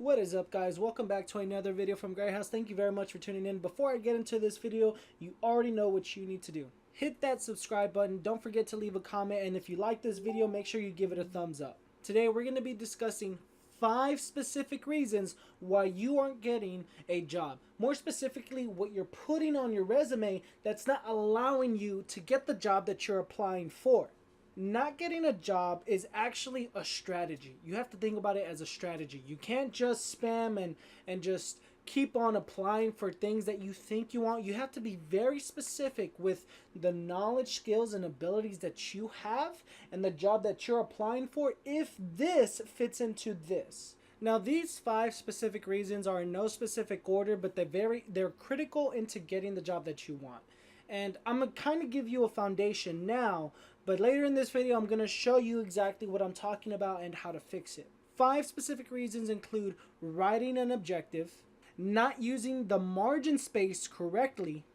What is up, guys? Welcome back to another video from Gray House. Thank you very much for tuning in. Before I get into this video, you already know what you need to do. Hit that subscribe button. Don't forget to leave a comment, and if you like this video, make sure you give it a thumbs up. Today we're going to be discussing 5 specific reasons why you aren't getting a job. More specifically, what you're putting on your resume that's not allowing you to get the job that you're applying for. Not getting a job is actually a strategy. You have to think about it as a strategy. You can't just spam and just keep on applying for things that you think you want. You have to be very specific with the knowledge, skills, and abilities that you have and the job that you're applying for if this fits into this. Now, these 5 specific reasons are in no specific order, but they're critical into getting the job that you want. And I'm going to kind of give you a foundation now, but later in this video, I'm going to show you exactly what I'm talking about and how to fix it. 5 specific reasons include writing an objective, not using the margin space correctly,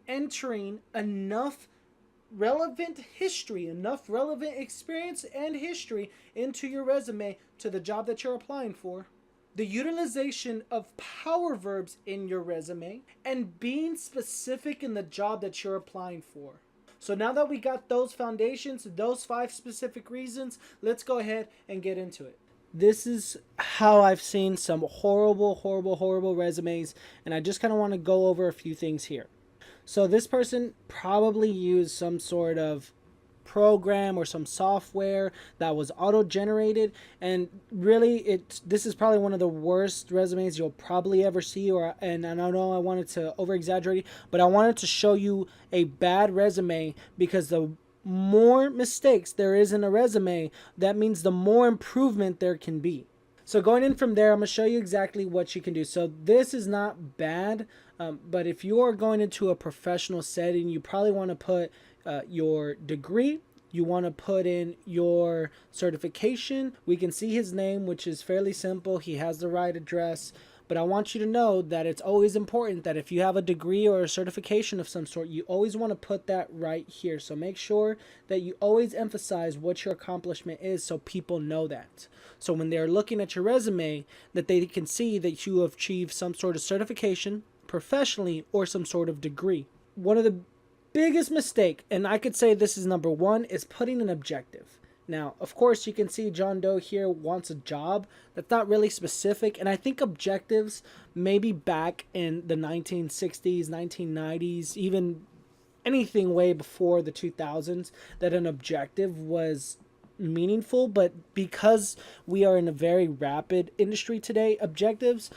entering enough relevant history, enough relevant experience and history into your resume to the job that you're applying for, the utilization of power verbs in your resume, and being specific in the job that you're applying for. So now that we got those foundations, those 5 specific reasons, let's go ahead and get into it. This is how I've seen some horrible resumes, and I just kind of want to go over a few things here. So this person probably used some sort of program or some software that was auto-generated, and really this is probably one of the worst resumes you'll probably ever see. And I know I wanted to over-exaggerate it, but I wanted to show you a bad resume, because the more mistakes there is in a resume, that means the more improvement there can be. So going in from there, I'm going to show you exactly what you can do. So this is not bad, but if you are going into a professional setting, you probably want to put your degree. You want to put in your certification. We can see his name, which is fairly simple. He has the right address. But I want you to know that it's always important that if you have a degree or a certification of some sort, you always want to put that right here. So make sure that you always emphasize what your accomplishment is so people know that. So when they're looking at your resume, that they can see that you have achieved some sort of certification professionally or some sort of degree. One of the biggest mistake, and I could say this is number 1, is putting an objective. Now, of course, you can see John Doe here wants a job. That's not really specific, and I think objectives maybe back in the 1960s, 1990s, even anything way before the 2000s, that an objective was meaningful. But because we are in a very rapid industry today, objectives,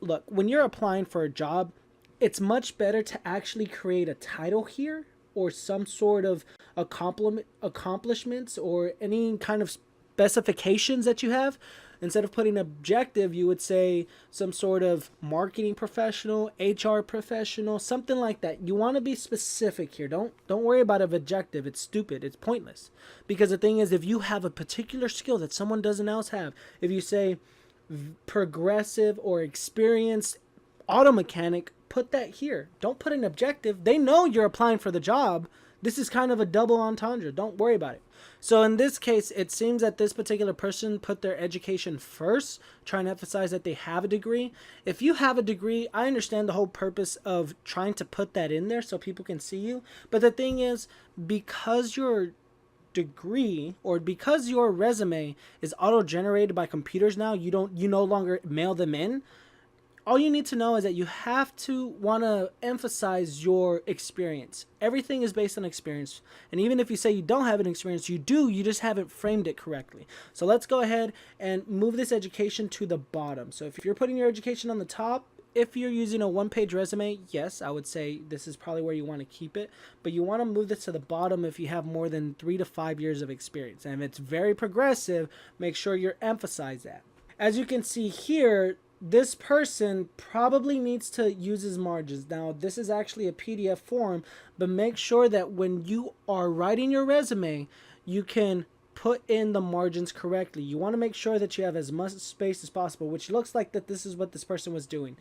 look, when you're applying for a job, it's much better to actually create a title here or some sort of accomplishments or any kind of specifications that you have. Instead of putting objective, you would say some sort of marketing professional, HR professional, something like that. You want to be specific here. Don't worry about an objective. It's stupid. It's pointless. Because the thing is, if you have a particular skill that someone doesn't else have, if you say progressive or experienced auto mechanic, put that here. Don't put an objective. They know you're applying for the job. This is kind of a double entendre. Don't worry about it. So in this case, it seems that this particular person put their education first, trying to emphasize that they have a degree. If you have a degree, I understand the whole purpose of trying to put that in there so people can see you. But the thing is, because your degree or because your resume is auto-generated by computers now, you no longer mail them in. All you need to know is that you have to want to emphasize your experience. Everything is based on experience. And even if you say you don't have an experience, you do. You just haven't framed it correctly. So let's go ahead and move this education to the bottom. So if you're putting your education on the top, if you're using a 1-page resume, yes, I would say this is probably where you want to keep it. But you want to move this to the bottom if you have more than 3 to 5 years of experience. And if it's very progressive, make sure you emphasize that. As you can see here, this person probably needs to use his margins. Now, this is actually a PDF form, but make sure that when you are writing your resume, you can put in the margins correctly. You want to make sure that you have as much space as possible, which looks like that this is what this person was doing.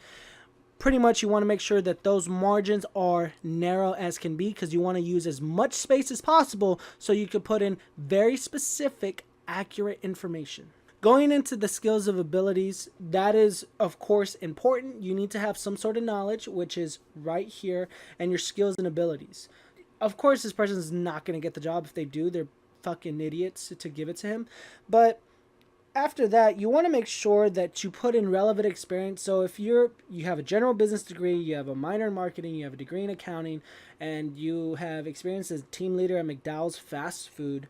Pretty much you want to make sure that those margins are narrow as can be, because you want to use as much space as possible so you can put in very specific, accurate information. Going into the skills of abilities, that is, of course, important. You need to have some sort of knowledge, which is right here, and your skills and abilities. Of course, this person is not going to get the job. If they do, they're fucking idiots to give it to him. But after that, you want to make sure that you put in relevant experience. So if you have a general business degree, you have a minor in marketing, you have a degree in accounting, and you have experience as team leader at McDowell's fast food,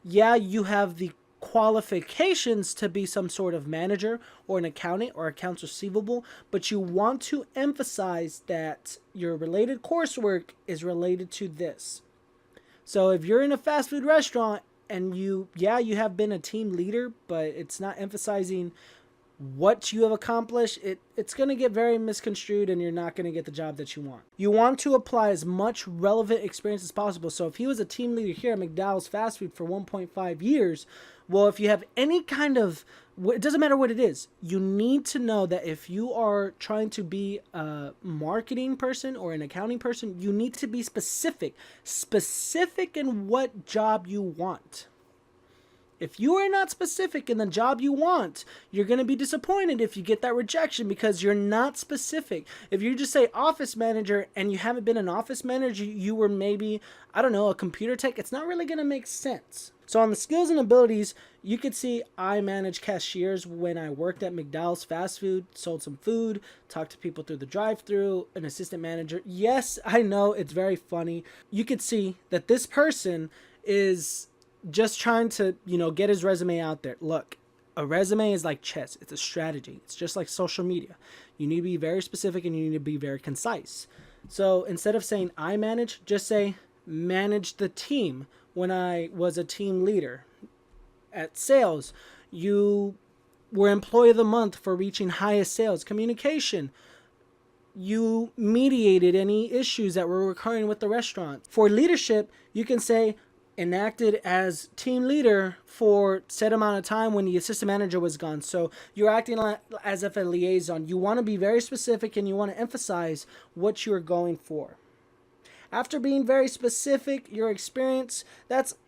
yeah, you have the qualifications to be some sort of manager or an accountant or accounts receivable, but you want to emphasize that your related coursework is related to this. So if you're in a fast food restaurant and you have been a team leader, but it's not emphasizing what you have accomplished, it's going to get very misconstrued and you're not going to get the job that you want. You want to apply as much relevant experience as possible. So if he was a team leader here at McDowell's fast food for 1.5 years, well, if you have any kind of, it doesn't matter what it is, you need to know that if you are trying to be a marketing person or an accounting person, you need to be specific in what job you want. If you are not specific in the job you want, you're going to be disappointed if you get that rejection because you're not specific. If you just say office manager and you haven't been an office manager, you were maybe, I don't know, a computer tech, it's not really going to make sense. So on the skills and abilities, you could see I managed cashiers when I worked at McDowell's fast food, sold some food, talked to people through the drive-thru, an assistant manager. Yes, I know, it's very funny. You could see that this person is just trying to, get his resume out there. Look, a resume is like chess. It's a strategy. It's just like social media. You need to be very specific and you need to be very concise. So instead of saying I manage, just say manage the team when I was a team leader. At sales, you were employee of the month for reaching highest sales. Communication, you mediated any issues that were occurring with the restaurant. For leadership, you can say enacted as team leader for set amount of time when the assistant manager was gone. So you're acting as if a liaison. You want to be very specific and you want to emphasize what you're going for. After being very specific, your experience,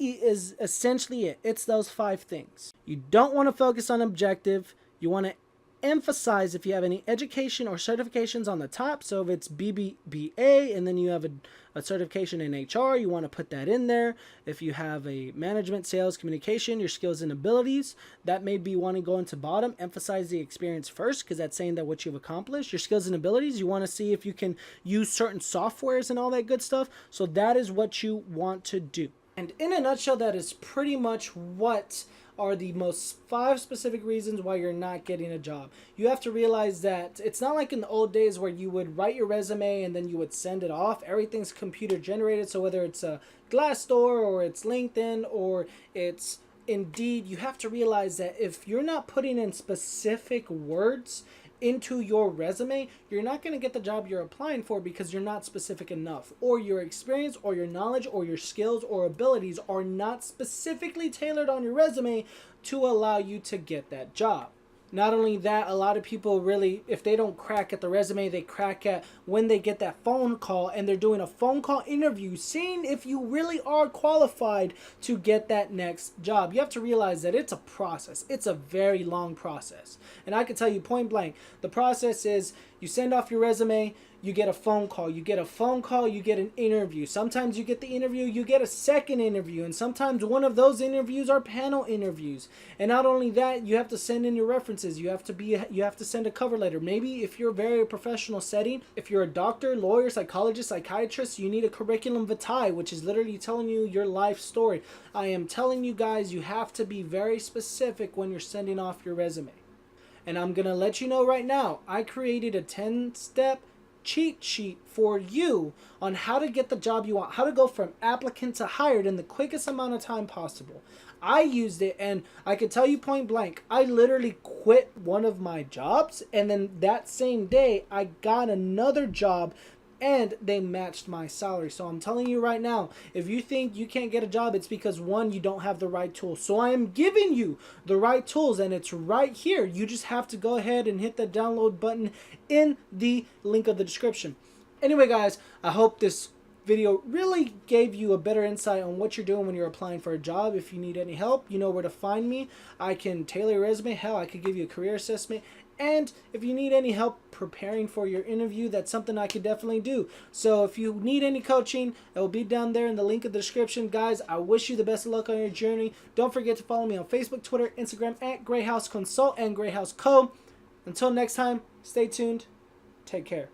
is essentially it. It's those 5 things. You don't want to focus on objective. You want to emphasize if you have any education or certifications on the top. So if it's BBA and then you have a certification in HR, you want to put that in there. If you have a management, sales, communication, your skills and abilities, that may be wanting to go into bottom. Emphasize the experience first because that's saying that what you've accomplished. Your skills and abilities, you want to see if you can use certain softwares and all that good stuff. So that is what you want to do. And in a nutshell, that is pretty much what are the most 5 specific reasons why you're not getting a job. You have to realize that it's not like in the old days where you would write your resume and then you would send it off. Everything's computer generated. So whether it's a Glassdoor or it's LinkedIn or it's Indeed, you have to realize that if you're not putting in specific words into your resume, you're not going to get the job you're applying for because you're not specific enough, or your experience or your knowledge or your skills or abilities are not specifically tailored on your resume to allow you to get that job. Not only that, a lot of people really, if they don't crack at the resume, they crack at when they get that phone call and they're doing a phone call interview, seeing if you really are qualified to get that next job. You have to realize that it's a process. It's a very long process. And I can tell you point blank, the process is you send off your resume, you get a phone call, you get a phone call, you get an interview. Sometimes you get the interview, you get a second interview, and sometimes one of those interviews are panel interviews. And not only that, you have to send in your references. You have to send a cover letter. Maybe if you're a very professional setting, if you're a doctor, lawyer, psychologist, psychiatrist, you need a curriculum vitae, which is literally telling you your life story. I am telling you guys, you have to be very specific when you're sending off your resume. And I'm going to let you know right now, I created a 10-step cheat sheet for you on how to get the job you want, how to go from applicant to hired in the quickest amount of time possible. I used it and I can tell you point blank, I literally quit one of my jobs and then that same day I got another job and they matched my salary. So I'm telling you right now, if you think you can't get a job, it's because one, you don't have the right tools. So I am giving you the right tools and it's right here. You just have to go ahead and hit the download button in the link of the description. Anyway, guys, I hope this video really gave you a better insight on what you're doing when you're applying for a job. If you need any help, you know where to find me. I can tailor your resume. Hell, I could give you a career assessment. And if you need any help preparing for your interview, that's something I could definitely do. So if you need any coaching, it will be down there in the link in the description. Guys, I wish you the best of luck on your journey. Don't forget to follow me on Facebook, Twitter, Instagram at Grey House Consult and Grey House Co. Until next time, stay tuned. Take care.